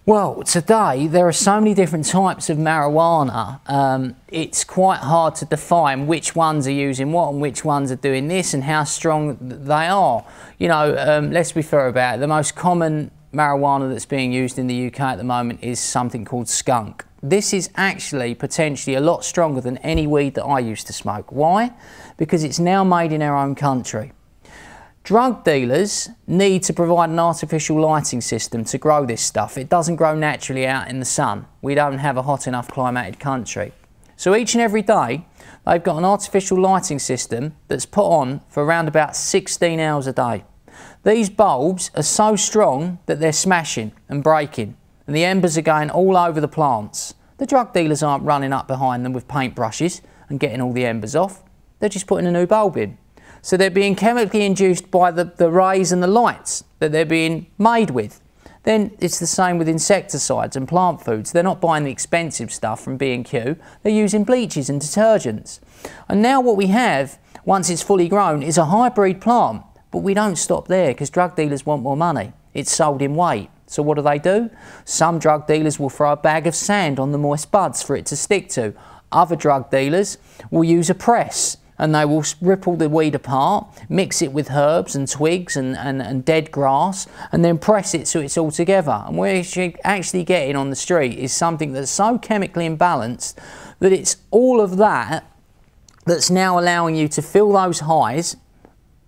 Well, today there are so many different types of marijuana. It's quite hard to define which ones are using what and which ones are doing this and how strong they are. You know, let's be fair about it. The most common marijuana that's being used in the UK at the moment is something called skunk. This is actually potentially a lot stronger than any weed that I used to smoke. Why? Because it's now made in our own country. Drug dealers need to provide an artificial lighting system to grow this stuff. It doesn't grow naturally out in the sun. We don't have a hot enough climated country. So each and every day, they've got an artificial lighting system that's put on for around about 16 hours a day. These bulbs are so strong that they're smashing and breaking, and the embers are going all over the plants. The drug dealers aren't running up behind them with paintbrushes and getting all the embers off. They're just putting a new bulb in. So they're being chemically induced by the rays and the lights that they're being made with. Then it's the same with insecticides and plant foods. They're not buying the expensive stuff from B&Q. They're using bleaches and detergents. And now what we have, once it's fully grown, is a hybrid plant. But we don't stop there because drug dealers want more money. It's sold in weight. So what do? Some drug dealers will throw a bag of sand on the moist buds for it to stick to. Other drug dealers will use a press, and they will rip all the weed apart, mix it with herbs and twigs and dead grass, and then press it so it's all together. And what you're actually getting on the street is something that's so chemically imbalanced that it's all of that that's now allowing you to feel those highs.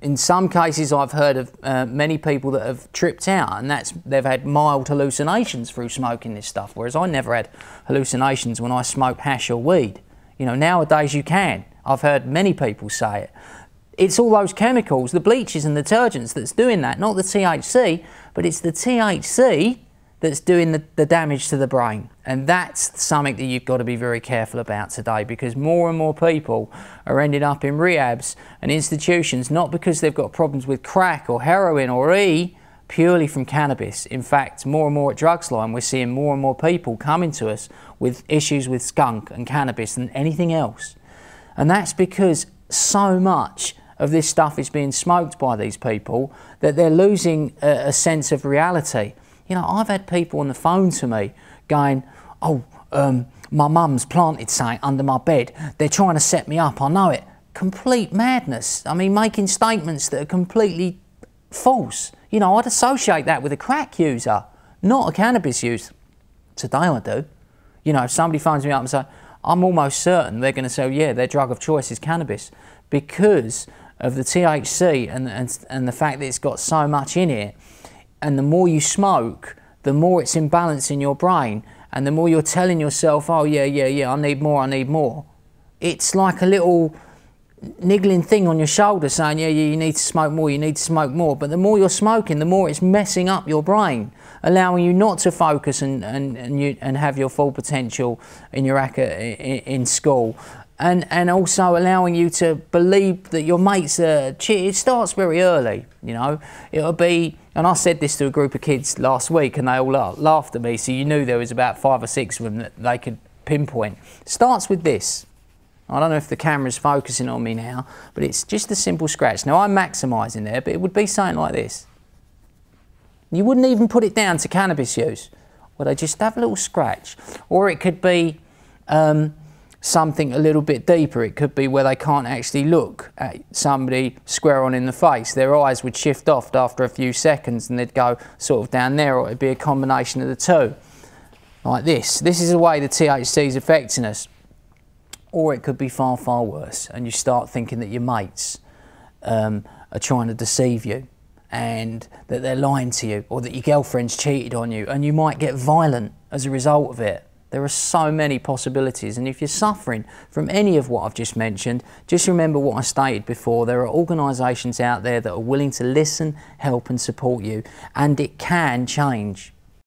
In some cases, I've heard of many people that have tripped out, and they've had mild hallucinations through smoking this stuff, whereas I never had hallucinations when I smoked hash or weed. You know, nowadays you can. I've heard many people say it. It's all those chemicals, the bleaches and detergents that's doing that, not the THC, but it's the THC that's doing the damage to the brain. And that's something that you've got to be very careful about today, because more and more people are ending up in rehabs and institutions, not because they've got problems with crack or heroin or E, purely from cannabis. In fact, more and more at Drugsline, we're seeing more and more people coming to us with issues with skunk and cannabis than anything else. And that's because so much of this stuff is being smoked by these people that they're losing a sense of reality. You know, I've had people on the phone to me going, oh, my mum's planted something under my bed. They're trying to set me up, I know it. Complete madness. I mean, making statements that are completely false. You know, I'd associate that with a crack user, not a cannabis user. Today I do. You know, if somebody phones me up and says, I'm almost certain they're going to say, yeah, their drug of choice is cannabis, because of the THC and the fact that it's got so much in it. And the more you smoke, the more it's imbalanced in your brain, and the more you're telling yourself, oh yeah, I need more. It's like a little niggling thing on your shoulder saying, yeah, you need to smoke more, but the more you're smoking, the more it's messing up your brain, allowing you not to focus and have your full potential in your in school, and also allowing you to believe that your mates are cheating. It starts very early, you know. It'll be, and I said this to a group of kids last week and they all laughed at me, so you knew there was about 5 or 6 of them that they could pinpoint. It starts with this. I don't know if the camera's focusing on me now, but it's just a simple scratch. Now I'm maximising there, but it would be something like this. You wouldn't even put it down to cannabis use. Well, they just have a little scratch. Or it could be something a little bit deeper. It could be where they can't actually look at somebody square on in the face. Their eyes would shift off after a few seconds and they'd go sort of down there, or it'd be a combination of the two. Like this. This is the way the THC is affecting us. Or it could be far, far worse, and you start thinking that your mates are trying to deceive you, and that they're lying to you, or that your girlfriend's cheated on you, and you might get violent as a result of it. There are so many possibilities, and if you're suffering from any of what I've just mentioned, just remember what I stated before. There are organisations out there that are willing to listen, help and support you, and it can change.